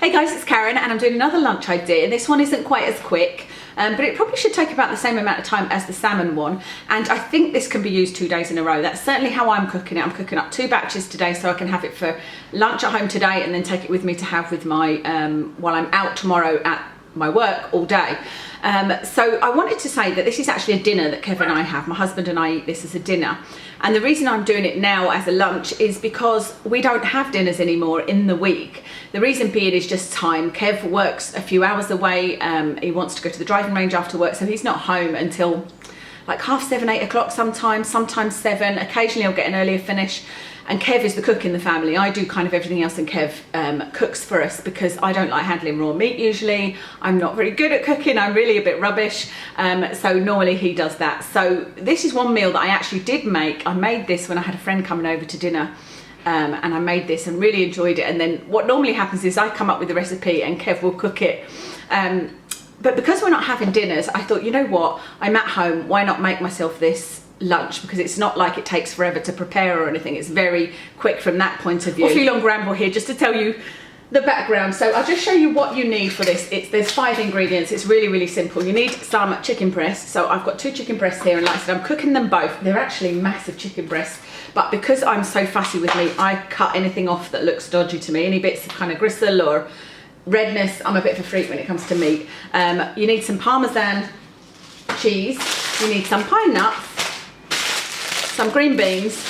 Hey guys, it's Karen and I'm doing another lunch idea. This one isn't quite as quick, but it probably should take about the same amount of time as the salmon one. And I think this can be used 2 days in a row. That's certainly how I'm cooking it. I'm cooking up 2 batches today so I can have it for lunch at home today and then take it with me to have with my, while I'm out tomorrow at my work all day. So I wanted to say that this is actually a dinner that Kev and I have. My husband and I eat this as a dinner. And the reason I'm doing it now as a lunch is because we don't have dinners anymore in the week. The reason being is just time. Kev works a few hours away. He wants to go to the driving range after work, so he's not home until like 7:30, 8 o'clock sometimes 7. Occasionally I'll get an earlier finish. And Kev is the cook in the family. I do kind of everything else and Kev cooks for us because I don't like handling raw meat usually. I'm not very good at cooking. I'm really a bit rubbish. So normally he does that. So this is one meal that I actually did make. I made this when I had a friend coming over to dinner. And I made this and really enjoyed it. And then what normally happens is I come up with the recipe and Kev will cook it. But because we're not having dinners, I thought, you know what? I'm at home. Why not make myself this lunch, because it's not like it takes forever to prepare or anything. It's very quick from that point of view. Awfully long ramble here just to tell you the background. So I'll just show you what you need for this. There's 5 ingredients. It's really, really simple. You need some chicken breasts. So I've got 2 chicken breasts here, and like I said, I'm cooking them both. They're actually massive chicken breasts, but because I'm so fussy with meat, I cut anything off that looks dodgy to me. Any bits of kind of gristle or redness, I'm a bit of a freak when it comes to meat. You need some Parmesan cheese. You need some pine nuts, some green beans,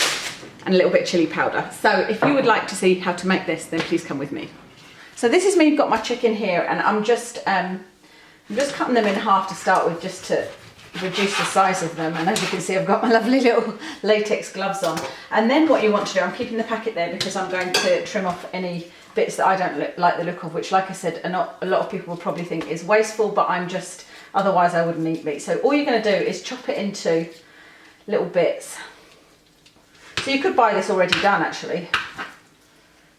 and a little bit of chili powder. So if you would like to see how to make this, then please come with me. So this is me. You've got my chicken here, and I'm just cutting them in half to start with, just to reduce the size of them. And as you can see, I've got my lovely little latex gloves on. And then what you want to do, I'm keeping the packet there because I'm going to trim off any bits that I don't like the look of, which, like I said, a lot of people will probably think is wasteful, but otherwise I wouldn't eat meat. So all you're going to do is chop it into little bits. So you could buy this already done, actually.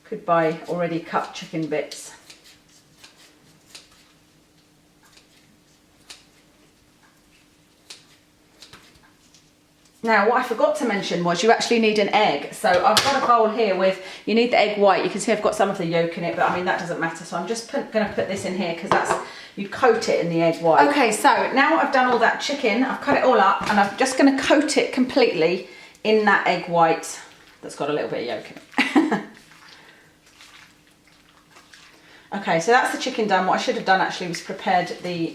Could buy already cut chicken bits. Now, what I forgot to mention was you actually need an egg. So I've got a bowl here with, you need the egg white. You can see I've got some of the yolk in it, but I mean, that doesn't matter. So I'm just going to put this in here because you coat it in the egg white. Okay, so now I've done all that chicken, I've cut it all up, and I'm just going to coat it completely in that egg white that's got a little bit of yolk in it. Okay, so that's the chicken done. What I should have done actually was prepared the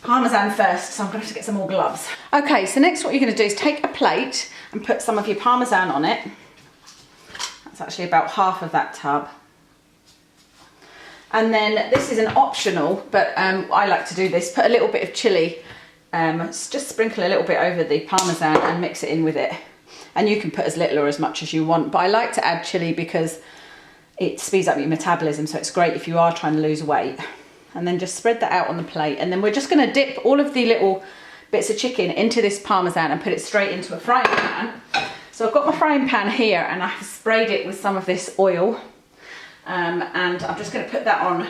Parmesan first, so I'm going to have to get some more gloves. Okay, so next what you're going to do is take a plate and put some of your Parmesan on it. That's actually about half of that tub. And then this is an optional, but I like to do this. Put a little bit of chili, just sprinkle a little bit over the Parmesan and mix it in with it. And you can put as little or as much as you want, but I like to add chili because it speeds up your metabolism, so it's great if you are trying to lose weight. And then just spread that out on the plate. And then we're just going to dip all of the little bits of chicken into this Parmesan and put it straight into a frying pan. So I've got my frying pan here and I've sprayed it with some of this oil. And I'm just going to put that on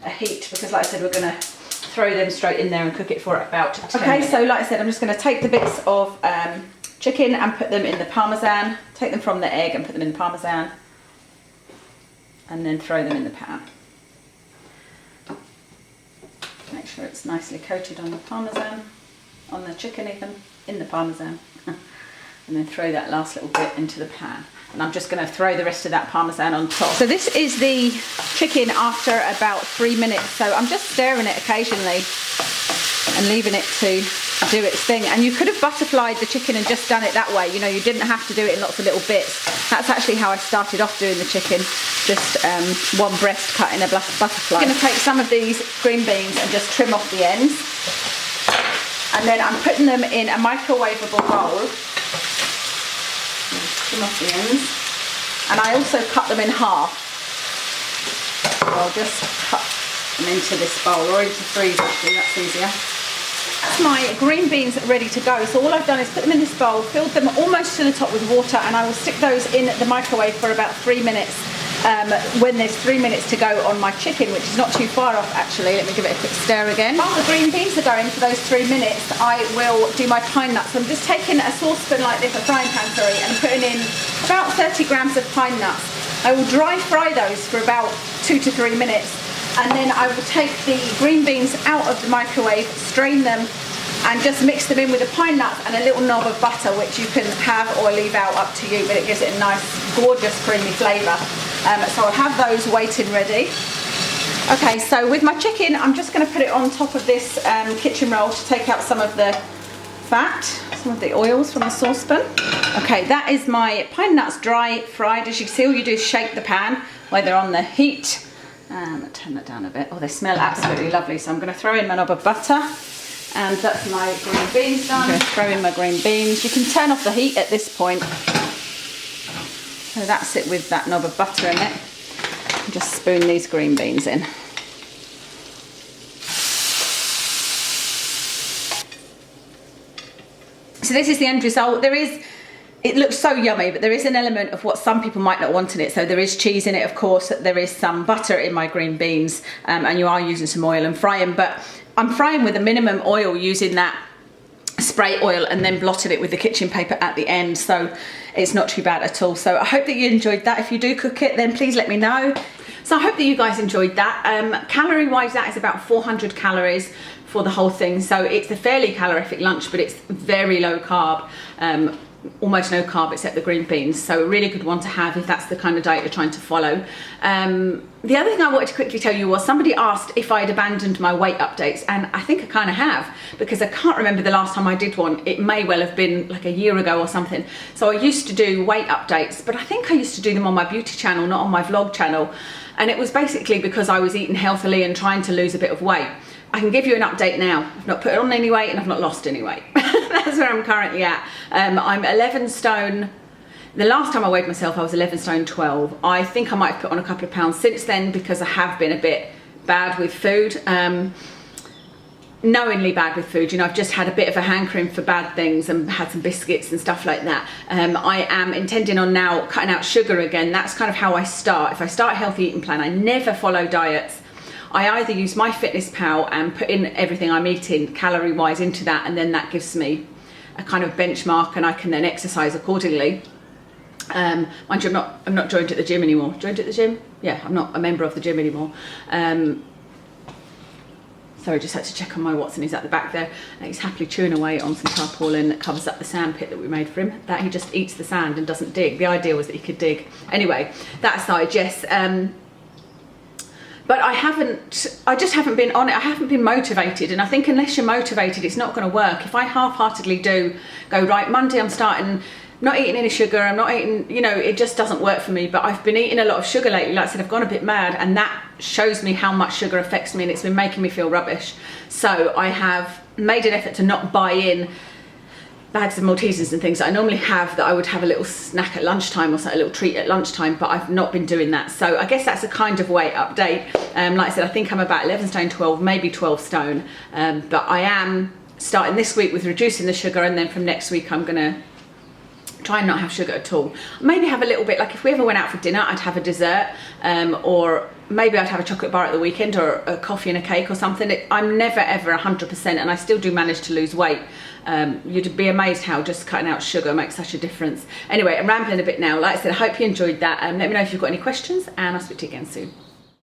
a heat because, like I said, we're going to throw them straight in there and cook it for about 10 minutes. So like I said, I'm just going to take the bits of chicken and put them in the Parmesan, take them from the egg and put them in the Parmesan, and then throw them in the pan. Make sure it's nicely coated on the Parmesan, on the chicken even, in the Parmesan. And then throw that last little bit into the pan. And I'm just going to throw the rest of that Parmesan on top. So this is the chicken after about 3 minutes. So I'm just stirring it occasionally and leaving it to do its thing. And you could have butterflied the chicken and just done it that way. You know, you didn't have to do it in lots of little bits. That's actually how I started off doing the chicken. Just one breast cut in a butterfly. I'm going to take some of these green beans and just trim off the ends. And then I'm putting them in a microwavable bowl. Trim off the ends. And I also cut them in half. So I'll just cut them into this bowl, or into 3 actually, that's easier. That's my green beans ready to go. So all I've done is put them in this bowl, filled them almost to the top with water, and I will stick those in the microwave for about 3 minutes. When there's 3 minutes to go on my chicken, which is not too far off actually. Let me give it a quick stir again. While the green beans are going for those 3 minutes, I will do my pine nuts. So I'm just taking a saucepan like this, a frying pan, sorry, and putting in about 30 grams of pine nuts. I will dry fry those for about 2 to 3 minutes, and then I will take the green beans out of the microwave, strain them, and just mix them in with the pine nuts and a little knob of butter, which you can have or leave out, up to you, but it gives it a nice, gorgeous, creamy flavour. So I'll have those waiting ready. Okay, so with my chicken, I'm just going to put it on top of this kitchen roll to take out some of the fat, some of the oils from the saucepan. Okay, that is my pine nuts dry fried. As you can see, all you do is shake the pan while they're on the heat. Turn that down a bit. Oh, they smell absolutely lovely. So I'm going to throw in my knob of butter. And that's my green beans done. I'm going to throw in my green beans. You can turn off the heat at this point. So that's it with that knob of butter in it. And just spoon these green beans in. So this is the end result. It looks so yummy, but there is an element of what some people might not want in it. So there is cheese in it, of course. There is some butter in my green beans, and you are using some oil and frying. But I'm frying with a minimum oil, using that spray oil, and then blotted it with the kitchen paper at the end. So it's not too bad at all. So I hope that you enjoyed that. If you do cook it, then please let me know. So I hope that you guys enjoyed that. Calorie wise, that is about 400 calories for the whole thing. So it's a fairly calorific lunch, but it's very low carb. Almost no carb except the green beans, so a really good one to have if that's the kind of diet you're trying to follow. The other thing I wanted to quickly tell you was, somebody asked if I'd abandoned my weight updates, and I think I kind of have, because I can't remember the last time I did one. It may well have been like a year ago or something. So I used to do weight updates, but I think I used to do them on my beauty channel, not on my vlog channel, and it was basically because I was eating healthily and trying to lose a bit of weight. I can give you an update now. I've not put on any weight and I've not lost any weight. That's where I'm currently at. I'm 11 stone. The last time I weighed myself, I was 11 stone 12. I think I might have put on a couple of pounds since then, because I have been a bit bad with food. Knowingly bad with food. You know, I've just had a bit of a hankering for bad things and had some biscuits and stuff like that. I am intending on now cutting out sugar again. That's kind of how I start. If I start a healthy eating plan, I never follow diets. I either use MyFitnessPal and put in everything I'm eating calorie wise into that, and then that gives me a kind of benchmark, and I can then exercise accordingly. Mind you, I'm not joined at the gym anymore. Joined at the gym? Yeah, I'm not a member of the gym anymore. So I just had to check on my Watson. He's at the back there. He's happily chewing away on some tarpaulin that covers up the sand pit that we made for him. That he just eats the sand and doesn't dig. The idea was that he could dig. Anyway, that aside, yes. But I just haven't been on it. I haven't been motivated, and I think unless you're motivated, it's not going to work. If I half-heartedly go right, Monday I'm starting, not eating any sugar, I'm not eating, you know, it just doesn't work for me. But I've been eating a lot of sugar lately. Like I said, I've gone a bit mad, and that shows me how much sugar affects me, and it's been making me feel rubbish. So I have made an effort to not buy in bags of Maltesers and things that I normally have, that I would have a little snack at lunchtime or a little treat at lunchtime, but I've not been doing that. So I guess that's a kind of weight update. Like I said, I think I'm about 11 stone 12, maybe 12 stone. But I am starting this week with reducing the sugar, and then from next week I'm gonna try and not have sugar at all. Maybe have a little bit, like if we ever went out for dinner, I'd have a dessert, or maybe I'd have a chocolate bar at the weekend, or a coffee and a cake or something. I'm never ever 100%, and I still do manage to lose weight. You'd be amazed how just cutting out sugar makes such a difference. Anyway, I'm rambling a bit now. Like I said, I hope you enjoyed that. Let me know if you've got any questions, and I'll speak to you again soon.